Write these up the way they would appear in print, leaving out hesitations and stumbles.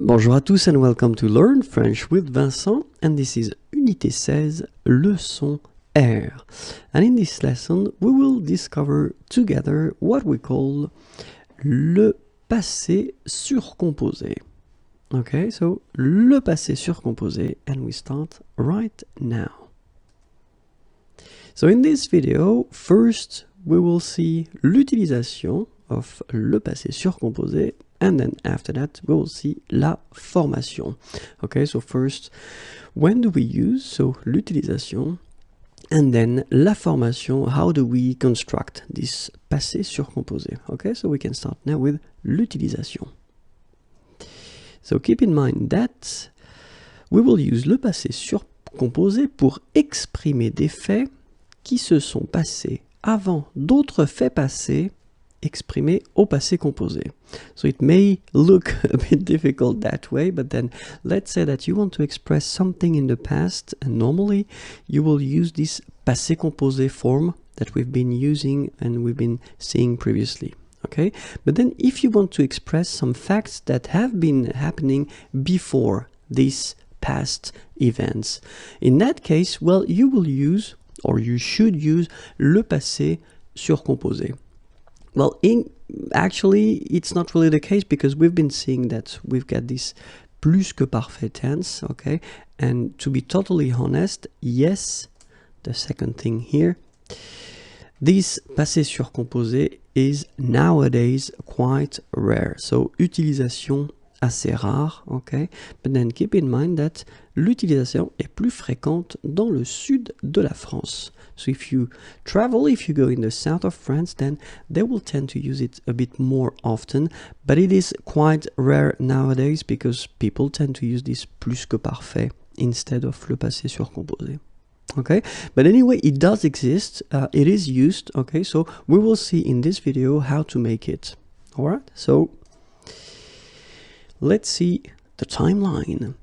Bonjour à tous and welcome to Learn French with Vincent, and this is Unité 16, leçon R. And in this lesson, we will discover together what we call le passé surcomposé. Okay, so le passé surcomposé, and we start right now. So in this video, first we will see l'utilisation of le passé surcomposé, and then after that we will see la formation. Okay, so first, when do we use, so l'utilisation, and then la formation, how do we construct this passé surcomposé. Okay, so we can start now with l'utilisation. So keep in mind that we will use le passé surcomposé pour exprimer des faits qui se sont passés avant d'autres faits passés exprimés au passé composé. So it may look a bit difficult that way, but then let's say that you want to express something in the past, and normally you will use this passé composé form that we've been using and we've been seeing previously. Okay, but then if you want to express some facts that have been happening before these past events, in that case, well, you will use, or you should use, le passé surcomposé. Well, actually, it's not really the case, because we've been seeing that we've got this plus que parfait tense, okay? And to be totally honest, yes, the second thing here, this passé surcomposé is nowadays quite rare. So, utilisation assez rare, okay? But then keep in mind that l'utilisation est plus fréquente dans le sud de la France. So if you travel, if you go in the south of France, then they will tend to use it a bit more often, but it is quite rare nowadays because people tend to use this plus que parfait instead of le passé surcomposé. Okay, but anyway, it does exist, it is used, okay, so we will see in this video how to make it. Alright, so let's see the timeline,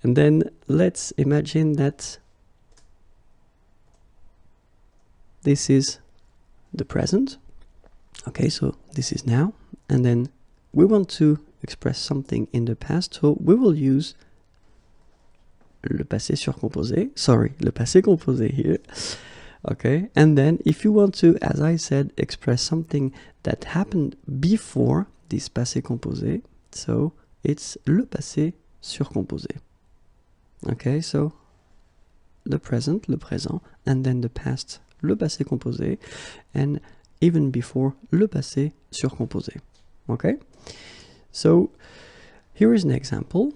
and then let's imagine that this is the present. Okay, so this is now, and then we want to express something in the past, so we will use le passé surcomposé, le passé composé here. Okay, and then if you want to, as I said, express something that happened before this passé composé, so it's le passé surcomposé. Okay, so the present, le présent, and then the past, le passé composé, and even before, le passé surcomposé. Okay, so here is an example.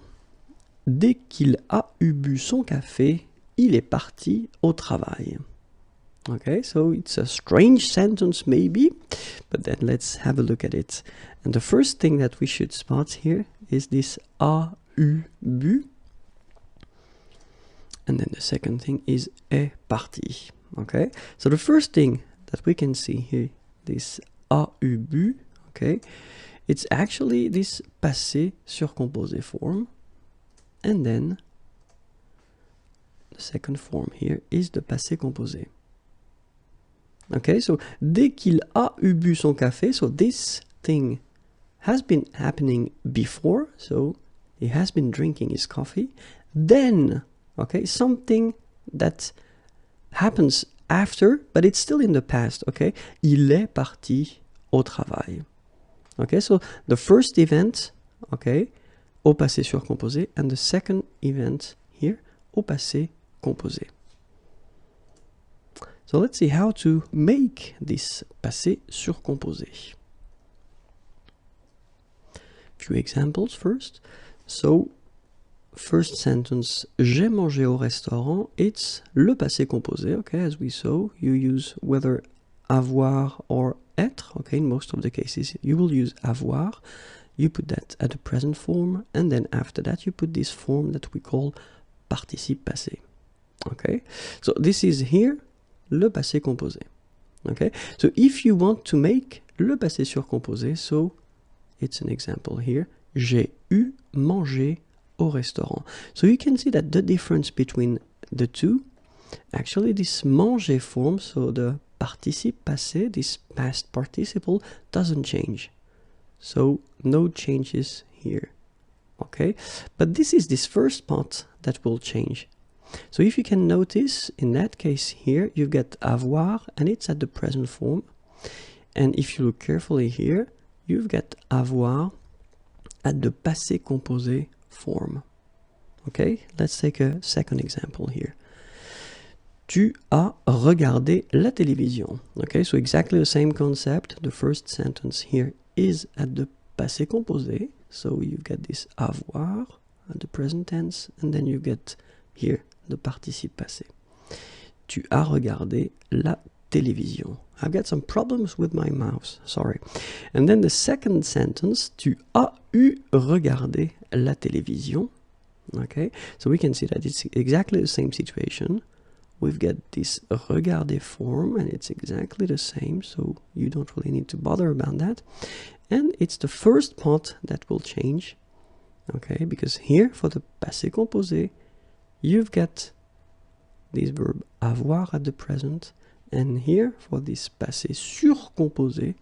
Dès qu'il a eu bu son café, il est parti au travail. Okay, so it's a strange sentence maybe, but then let's have a look at it. And the first thing that we should spot here is this a eu bu. And then the second thing is est parti. Okay, so the first thing that we can see here, this a eu bu, okay, it's actually this passé surcomposé form. And then the second form here is the passé composé. Okay, so dès qu'il a eu bu son café, so this thing has been happening before, so he has been drinking his coffee. Then, okay, something that happens after, but it's still in the past, okay? Il est parti au travail. Okay, so the first event, okay, au passé surcomposé, and the second event here, au passé composé. So let's see how to make this passé surcomposé. Few examples first. So, first sentence, j'ai mangé au restaurant, it's le passé composé, okay, as we saw, you use whether avoir or être, okay, in most of the cases, you will use avoir, you put that at the present form, and then after that you put this form that we call participe passé, okay, so this is here, le passé composé, okay, so if you want to make le passé surcomposé, so it's an example here, j'ai eu mangé au restaurant. So you can see that the difference between the two, actually this manger form, so the participe passé, this past participle, doesn't change. So no changes here. okay? But this is this first part that will change. So if you can notice, in that case here, you get avoir, and it's at the present form. And if you look carefully here, you've got avoir at the passé composé form. Okay, let's take a second example here. Tu as regardé la télévision. Okay, so exactly the same concept. The first sentence here is at the passé composé. So you get this avoir at the present tense, and then you get here the participe passé. Tu as regardé la télévision. I've got some problems with my mouse, sorry. And then the second sentence, tu as eu regardé la télévision. Okay, so we can see that it's exactly the same situation. We've got this regarder form, and it's exactly the same, so you don't really need to bother about that. And it's the first part that will change, okay, because here for the passé composé, you've got this verb avoir at the present, and here for this passé surcomposé,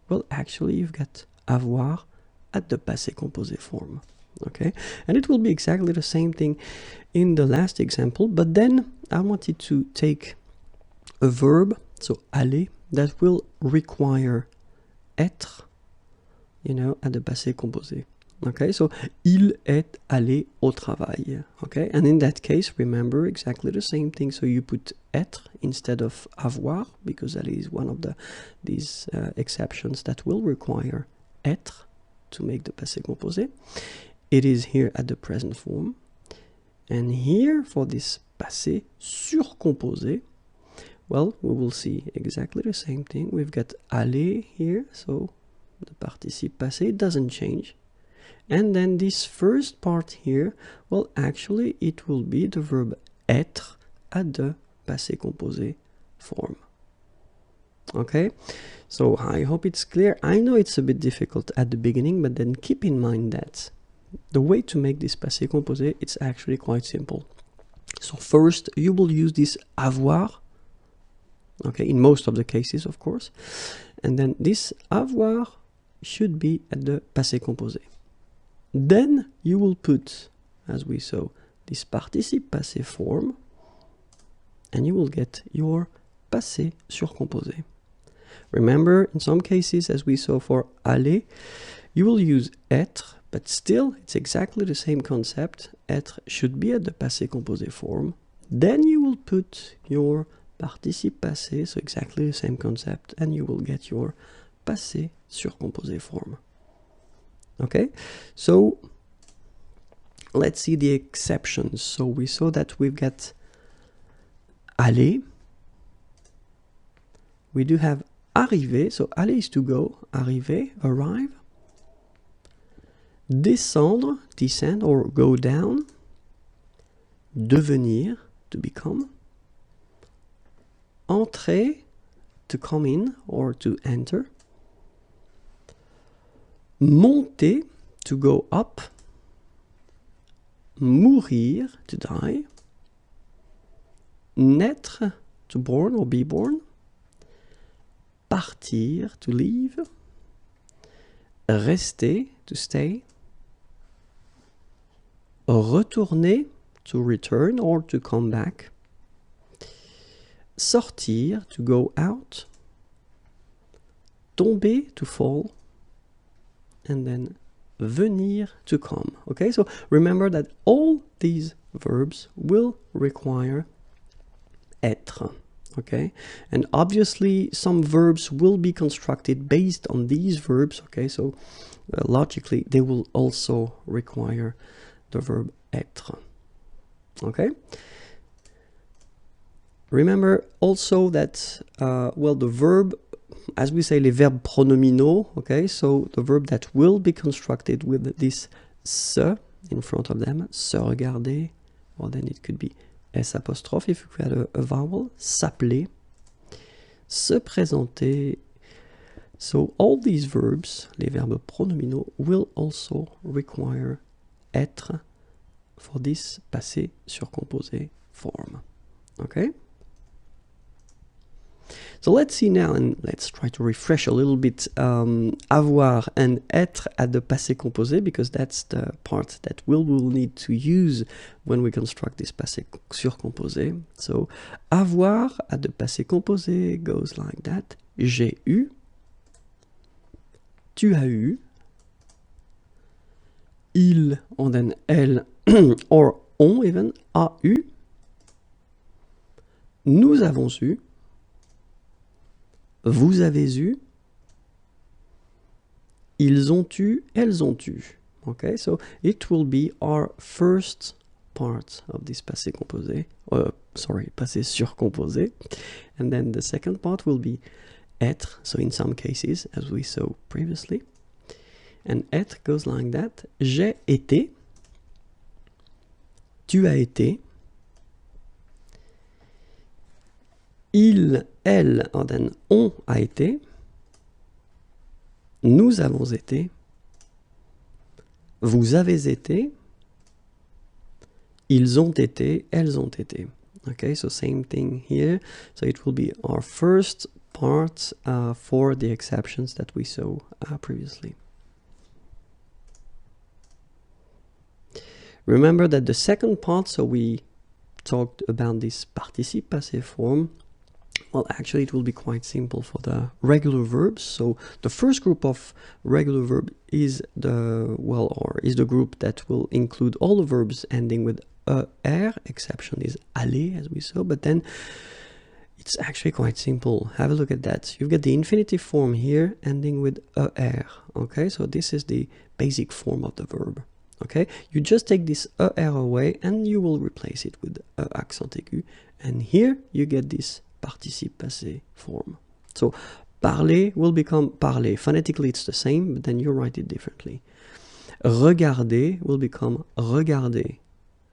well, actually you've got avoir at the passé composé form. Okay, and it will be exactly the same thing in the last example, but then I wanted to take a verb, so aller, that will require être, you know, at the passé composé. Okay, so il est allé au travail. Okay, and in that case, remember exactly the same thing. So you put être instead of avoir, because aller is one of these exceptions that will require être to make the passé composé. It is here at the present form. And here for this passé surcomposé, well, we will see exactly the same thing. We've got aller here, so the participe passé doesn't change. And then this first part here, well, actually it will be the verb être at the passé composé form. Okay, so I hope it's clear. I know it's a bit difficult at the beginning, but then keep in mind that the way to make this passé composé, it's actually quite simple. So first, you will use this avoir, okay, in most of the cases, of course. And then this avoir should be at the passé composé. Then you will put, as we saw, this participe passé form, and you will get your passé surcomposé. Remember, in some cases, as we saw for aller, you will use être, but still, it's exactly the same concept. Être should be at the passé composé form. Then you will put your participe passé, so exactly the same concept, and you will get your passé surcomposé form. Okay, so let's see the exceptions. So we saw that we've got aller. We do have arriver, so aller is to go, arriver, arrive. Descendre, descend or go down. Devenir, to become. Entrer, to come in or to enter. Monter, to go up. Mourir, to die. Naître, to born or be born. Partir, to leave. Rester, to stay. Retourner, to return or to come back. Sortir, to go out. Tomber, to fall. And then venir, to come. Okay, so remember that all these verbs will require être. Okay, and obviously some verbs will be constructed based on these verbs. Okay, so logically they will also require the verb être. Okay, remember also that well, the verb, as we say, les verbes pronominaux, okay, so the verb that will be constructed with this se in front of them, se regarder, or then it could be S apostrophe if we had a vowel, s'appeler, se présenter. So all these verbs, les verbes pronominaux, will also require être for this passé surcomposé form. Okay? So let's see now, and let's try to refresh a little bit avoir and être at the passé composé, because that's the part that we'll need to use when we construct this passé surcomposé. So avoir at the passé composé goes like that. J'ai eu, tu as eu, il, and then elle, or on even, a eu, nous avons eu, vous avez eu, ils ont eu, elles ont eu. Okay, so it will be our first part of this passé composé, passé surcomposé. And then the second part will be être, so in some cases, as we saw previously. And être goes like that. J'ai été, tu as été, il, elle, and then on a été, nous avons été, vous avez été, ils ont été, elles ont été. Okay, so same thing here. So it will be our first part for the exceptions that we saw previously. Remember that the second part, so we talked about this participe passé form. Well, actually, it will be quite simple for the regular verbs. So the first group of regular verb is the group that will include all the verbs ending with er. Exception is aller, as we saw. But then it's actually quite simple. Have a look at that. You've got the infinitive form here ending with er. Okay, so this is the basic form of the verb. Okay, you just take this er away and you will replace it with accent aigu. And here you get this participe passé form. So parler will become parler. Phonetically it's the same, but then you write it differently. Regarder will become regarder.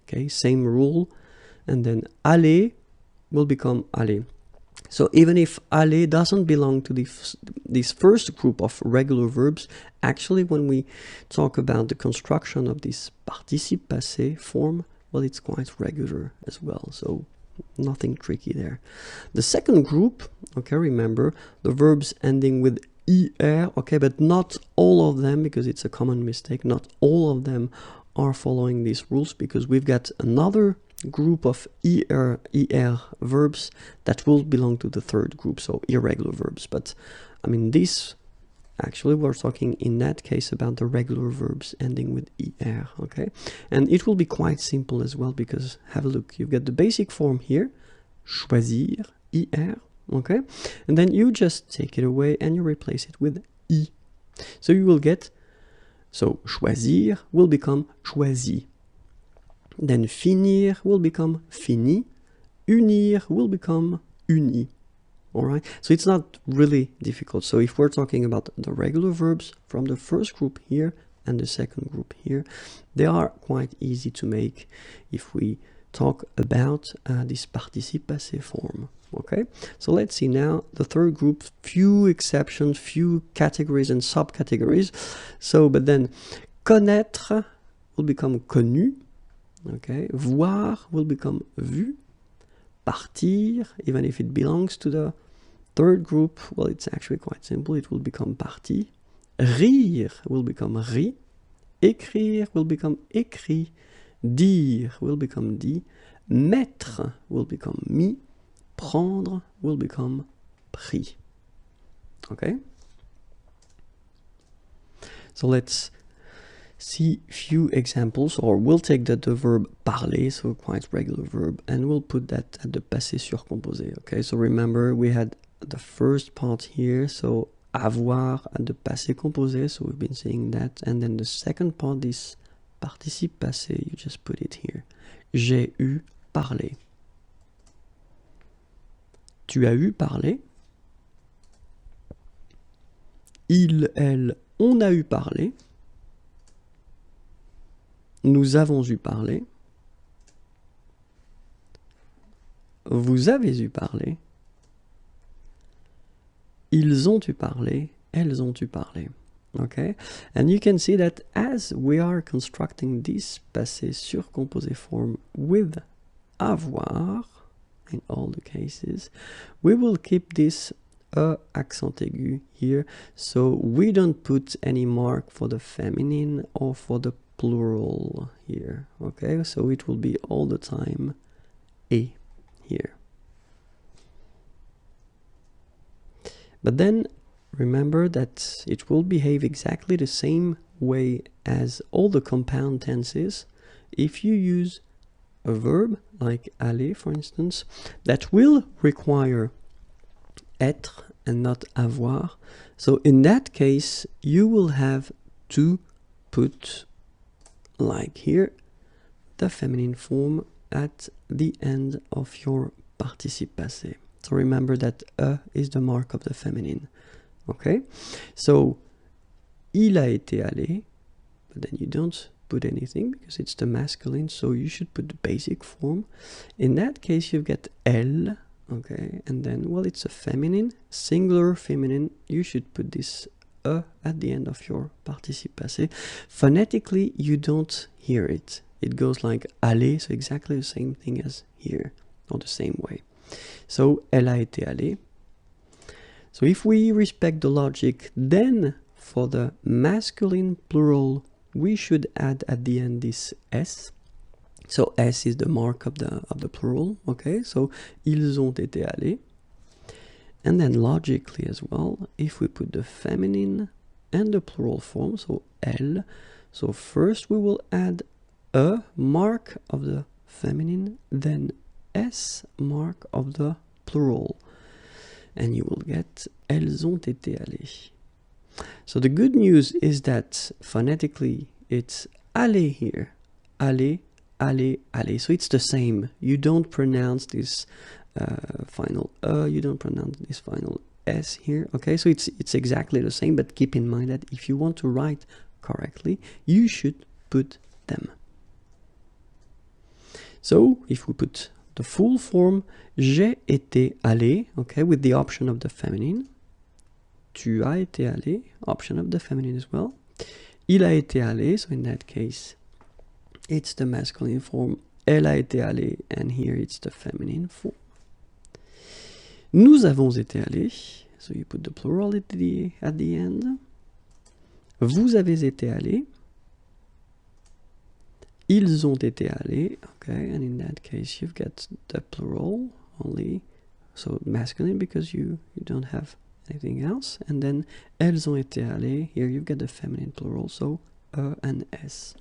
Okay, same rule. And then aller will become aller. So even if aller doesn't belong to this first group of regular verbs, actually when we talk about the construction of this participe passé form, well, it's quite regular as well. So nothing tricky there. The second group, okay, remember the verbs ending with er, okay, but not all of them, because it's a common mistake. Not all of them are following these rules, because we've got another group of er verbs that will belong to the third group, so irregular verbs. But I mean, this actually we're talking in that case about the regular verbs ending with er, okay? And it will be quite simple as well, because have a look, you've got the basic form here, choisir, er, okay? And then you just take it away and you replace it with I. So you will get, so choisir will become choisi. Then finir will become fini. Unir will become uni. All right, so it's not really difficult. So if we're talking about the regular verbs from the first group here and the second group here, they are quite easy to make if we talk about this participe passé form. Okay, so let's see now the third group, few exceptions, few categories and subcategories. So, but then connaître will become connu. Okay, voir will become vu. Partir, even if it belongs to the third group, well, it's actually quite simple. It will become parti. Rire will become ri. Écrire will become écrit. Dire will become dit. Mettre will become mis. Prendre will become pris. Okay? So let's see few examples, or we'll take the verb parler, so quite regular verb, and we'll put that at the passé surcomposé. Okay, so remember we had the first part here, so avoir at the passé composé, so we've been saying that, and then the second part, this participe passé, you just put it here. J'ai eu parler. Tu as eu parler. Il, elle, on a eu parler. Nous avons eu parler. Vous avez eu parler. Ils ont eu parler. Elles ont eu parler. Okay? And you can see that as we are constructing this passé surcomposé form with avoir, in all the cases. We will keep this accent aigu here, so we don't put any mark for the feminine or for the plural here. Okay, so it will be all the time et here. But then remember that it will behave exactly the same way as all the compound tenses if you use a verb like aller, for instance, that will require être and not avoir. So in that case, you will have to put, like here, the feminine form at the end of your participe passé. So remember that is the mark of the feminine. Okay, so il a été allé, but then you don't put anything because it's the masculine, so you should put the basic form. In that case, you get elle, okay, and then, well, it's a feminine, singular feminine, you should put this at the end of your participe passé. Phonetically, you don't hear it. It goes like aller, so exactly the same thing as here, or the same way. So, elle a été allée. So if we respect the logic, then for the masculine plural, we should add at the end this S. So S is the mark of the plural, okay? So ils ont été allés. And then logically as well, if we put the feminine and the plural form, so elle, so first we will add a mark of the feminine, then S mark of the plural. And you will get elles ont été allées. So the good news is that phonetically it's aller here, aller, aller, aller. So it's the same. You don't pronounce this final you don't pronounce this final S here. Okay, so it's exactly the same, but keep in mind that if you want to write correctly, you should put them. So if we put the full form, j'ai été allé, okay, with the option of the feminine. Tu as été allé, option of the feminine as well. Il a été allé, so in that case, it's the masculine form. Elle a été allée, and here it's the feminine form. Nous avons été allés, so you put the plural at the end. Vous avez été allés. Ils ont été allés, okay, and in that case you've got the plural only, so masculine because you don't have anything else, and then elles ont été allées, here you've got the feminine plural, so and S.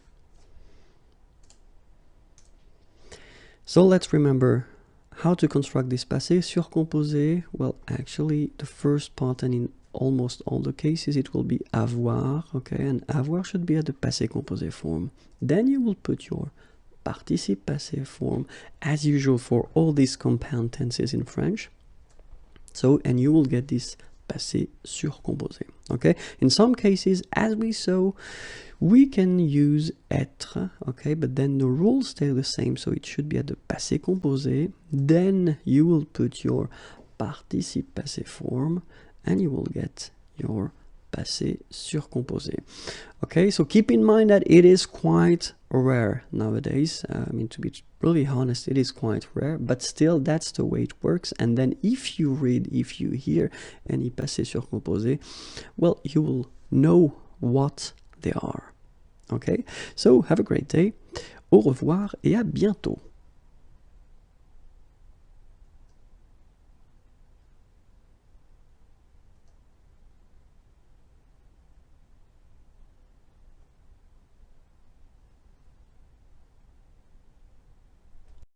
So let's remember how to construct this passé surcomposé. Well, actually the first part, and in almost all the cases it will be avoir, okay, and avoir should be at the passé composé form. Then you will put your participe passé form as usual for all these compound tenses in French. So, and you will get this passé surcomposé, okay? In some cases, as we saw, we can use être, okay, but then the rules stay the same, so it should be at the passé composé. Then you will put your participe passé form, and you will get your passé surcomposé. Okay, so keep in mind that it is quite rare nowadays. I mean, to be really honest, it is quite rare, but still that's the way it works. And then if you hear any passé surcomposé, well, you will know what they are. Okay, so have a great day. Au revoir et à bientôt.